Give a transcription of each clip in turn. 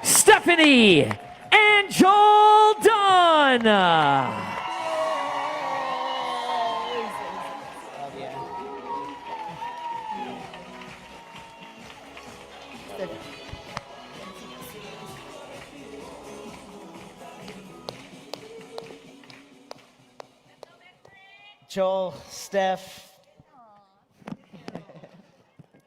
Stefani and Joel Dunn. Joel, Steph.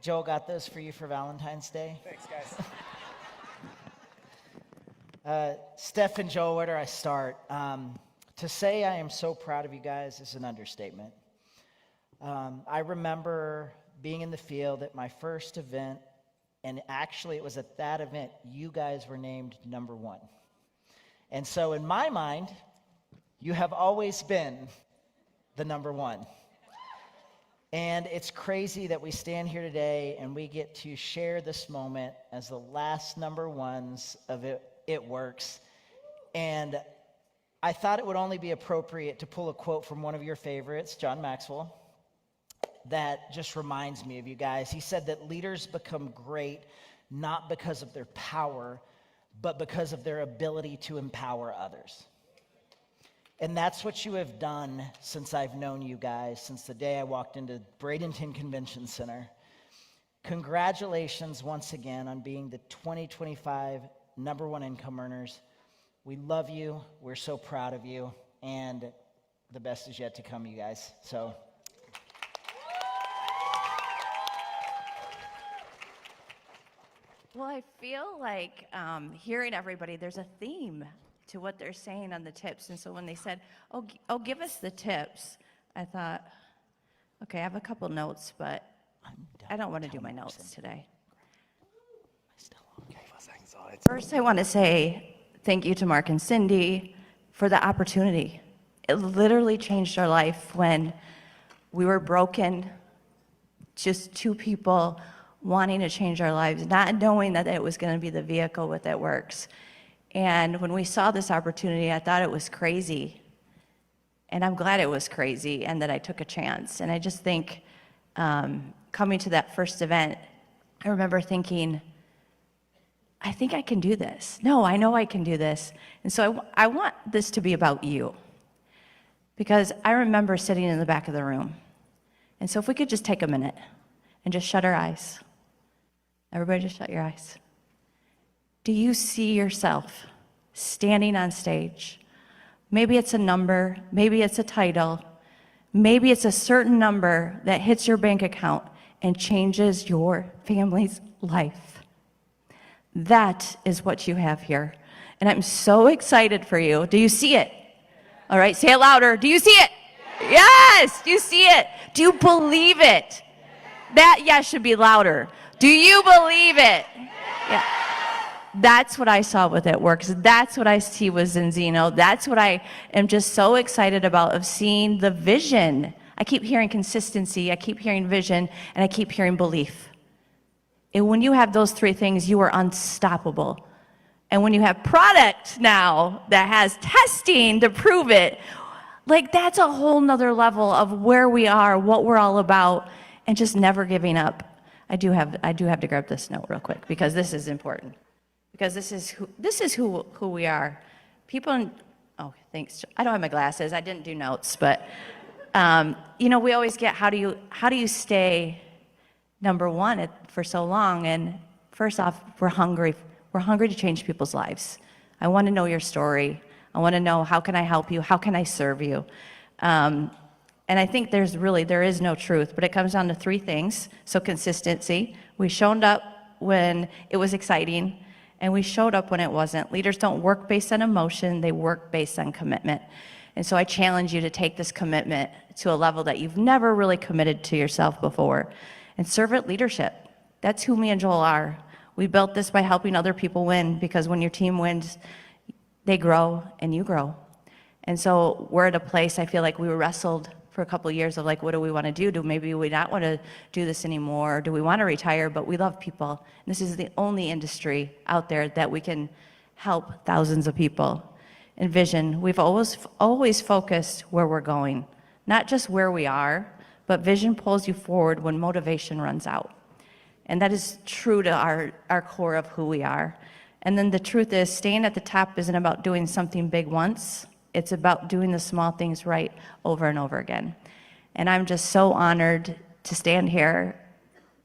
Joel got those for you for Valentine's Day. Thanks, guys. Steph and Joel, where do I start? To say I am so proud of you guys is an understatement. I remember being in the field at my first event, and actually it was at that event you guys were named number one. And so in my mind, you have always been the number one. And it's crazy that we stand here today and we get to share this moment as the last number ones of It Works. And I thought it would only be appropriate to pull a quote from one of your favorites, John Maxwell, that just reminds me of you guys. He said that leaders become great not because of their power, but because of their ability to empower others. And that's what you have done since I've known you guys, since the day I walked into Bradenton Convention Center. Congratulations once again on being the 2025 number one income earners. We love you. We're so proud of you. And the best is yet to come, you guys. So. Well, I feel like hearing everybody, there's a theme to what they're saying on the tips. And so when they said, oh, give us the tips, I thought, okay, I have a couple notes, but I don't want to do my notes today. First, I want to say thank you to Mark and Cindy for the opportunity. It literally changed our life when we were broken, just two people wanting to change our lives, not knowing that it was going to be the vehicle with It Works. And when we saw this opportunity, I thought it was crazy. And I'm glad it was crazy and that I took a chance. And I just think coming to that first event, I remember thinking, I think I can do this. No, I know I can do this. And so I want this to be about you. Because I remember sitting in the back of the room. And so if we could just take a minute and just shut our eyes. Everybody just shut your eyes. Do you see yourself standing on stage? Maybe it's a number, maybe it's a title, maybe it's a certain number that hits your bank account and changes your family's life. That is what you have here. And I'm so excited for you. Do you see it? All right, say it louder. Do you see it? Yes, do you see it? Do you believe it? That yes should be louder. Do you believe it? Yeah. That's what I saw with It Works. That's what I see with Zinzino. That's what I am just so excited about, of seeing the vision. I keep hearing consistency, I keep hearing vision, and I keep hearing belief. And when you have those three things, you are unstoppable. And when you have product now that has testing to prove it, like that's a whole nother level of where we are, what we're all about, and just never giving up. I do have to grab this note real quick because this is important. Because this is who we are. People, oh, thanks. I don't have my glasses. I didn't do notes, but we always get how do you stay number one for so long? And first off, we're hungry. We're hungry to change people's lives. I want to know your story. I want to know how can I help you? How can I serve you? And I think there is no truth, but it comes down to three things. So consistency. We showed up when it was exciting. And we showed up when it wasn't. Leaders don't work based on emotion, they work based on commitment. And so I challenge you to take this commitment to a level that you've never really committed to yourself before. And servant leadership, that's who me and Joel are. We built this by helping other people win, because when your team wins, they grow and you grow. And so we're at a place, I feel like we were wrestled for a couple of years of like, what do we want to do? Do maybe we not want to do this anymore? Do we want to retire? But we love people. And this is the only industry out there that we can help thousands of people. And vision, we've always focused where we're going, not just where we are, but vision pulls you forward when motivation runs out. And that is true to our core of who we are. And then the truth is, staying at the top isn't about doing something big once. It's about doing the small things right over and over again. And I'm just so honored to stand here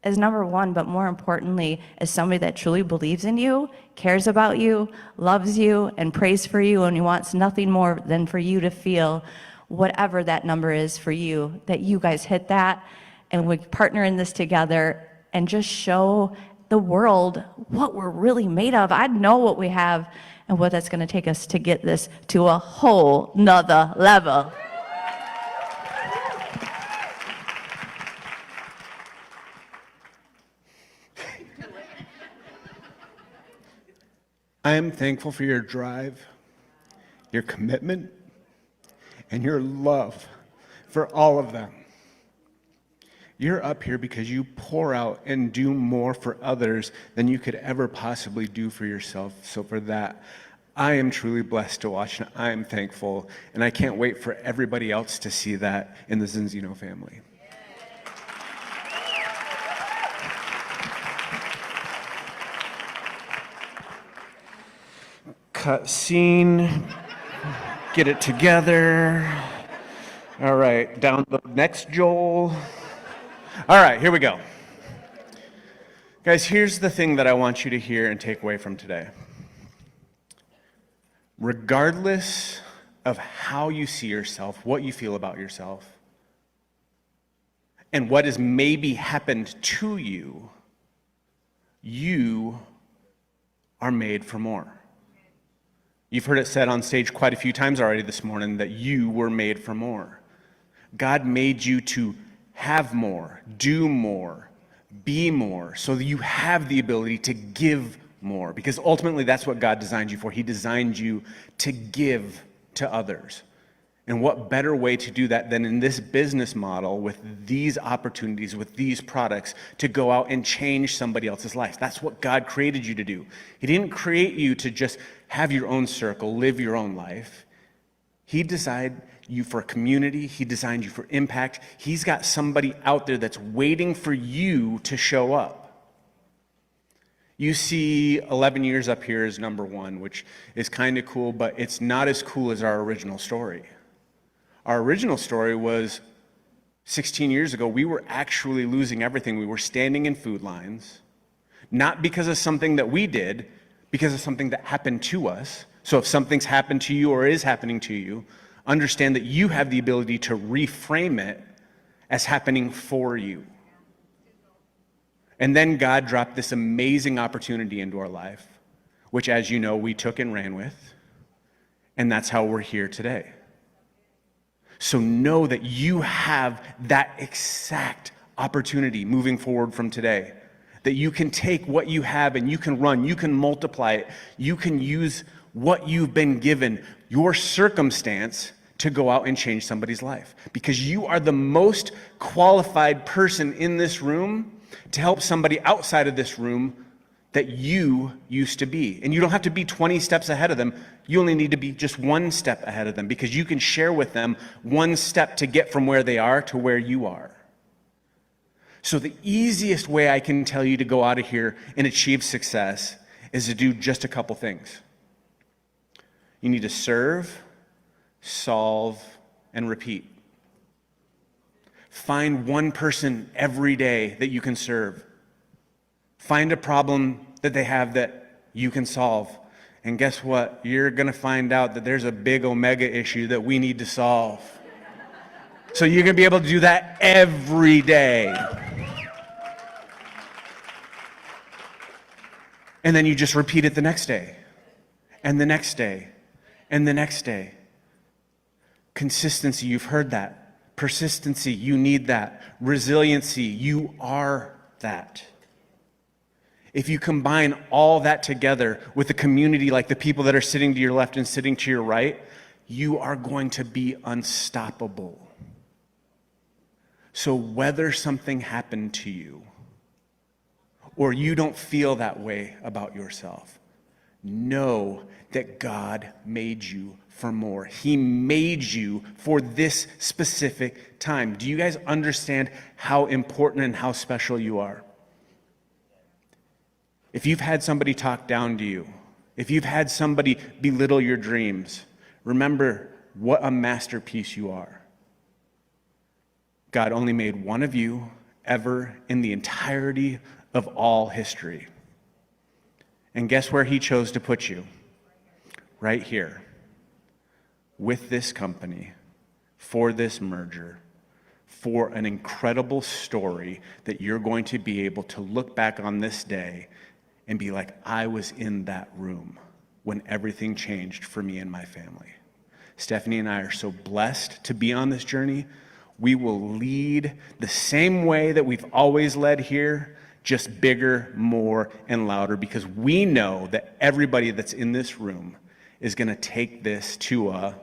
as number one, but more importantly, as somebody that truly believes in you, cares about you, loves you, and prays for you, and he wants nothing more than for you to feel whatever that number is for you, that you guys hit that, and we partner in this together and just show the world what we're really made of. I know what we have and what that's going to take us to get this to a whole nother level. I am thankful for your drive, your commitment, and your love for all of them. You're up here because you pour out and do more for others than you could ever possibly do for yourself. So for that, I am truly blessed to watch, and I am thankful, and I can't wait for everybody else to see that in the Zinzino family. Cut scene, get it together. All right, download next Joel. All right, here we go. Guys, here's the thing that I want you to hear and take away from today. Regardless of how you see yourself, what you feel about yourself, and what has maybe happened to you, you are made for more. You've heard it said on stage quite a few times already this morning that you were made for more. God made you to have more, do more, be more, so that you have the ability to give more. Because ultimately, that's what God designed you for. He designed you to give to others. And what better way to do that than in this business model with these opportunities, with these products, to go out and change somebody else's life? That's what God created you to do. He didn't create you to just have your own circle, live your own life. He designed you for community. He designed you for impact. He's got somebody out there that's waiting for you to show up. You see 11 years up here as number one, which is kind of cool, but it's not as cool as our original story. Our original story was 16 years ago, we were actually losing everything. We were standing in food lines, not because of something that we did, because of something that happened to us. So if something's happened to you or is happening to you, understand that you have the ability to reframe it as happening for you. And then God dropped this amazing opportunity into our life, which, as you know, we took and ran with. And that's how we're here today. So know that you have that exact opportunity moving forward from today. That you can take what you have and you can run, you can multiply it, you can use what you've been given, your circumstance, to go out and change somebody's life. Because you are the most qualified person in this room to help somebody outside of this room that you used to be. And you don't have to be 20 steps ahead of them. You only need to be just one step ahead of them, because you can share with them one step to get from where they are to where you are. So the easiest way I can tell you to go out of here and achieve success is to do just a couple things. You need to serve, solve, and repeat. Find one person every day that you can serve. Find a problem that they have that you can solve. And guess what? You're going to find out that there's a big omega issue that we need to solve. So you're going to be able to do that every day. And then you just repeat it the next day, and the next day, and the next day. Consistency, you've heard that. Persistency, you need that. Resiliency, you are that. If you combine all that together with a community like the people that are sitting to your left and sitting to your right, you are going to be unstoppable. So whether something happened to you, or you don't feel that way about yourself, know that God made you for more. He made you for this specific time. Do you guys understand how important and how special you are? If you've had somebody talk down to you, if you've had somebody belittle your dreams, remember what a masterpiece you are. God only made one of you ever in the entirety of all history. And guess where he chose to put you? Right here, with this company, for this merger, for an incredible story that you're going to be able to look back on this day and be like, I was in that room when everything changed for me and my family. Stephanie and I are so blessed to be on this journey. We will lead the same way that we've always led here, just bigger, more, and louder, because we know that everybody that's in this room is going to take this to a...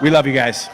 We love you guys.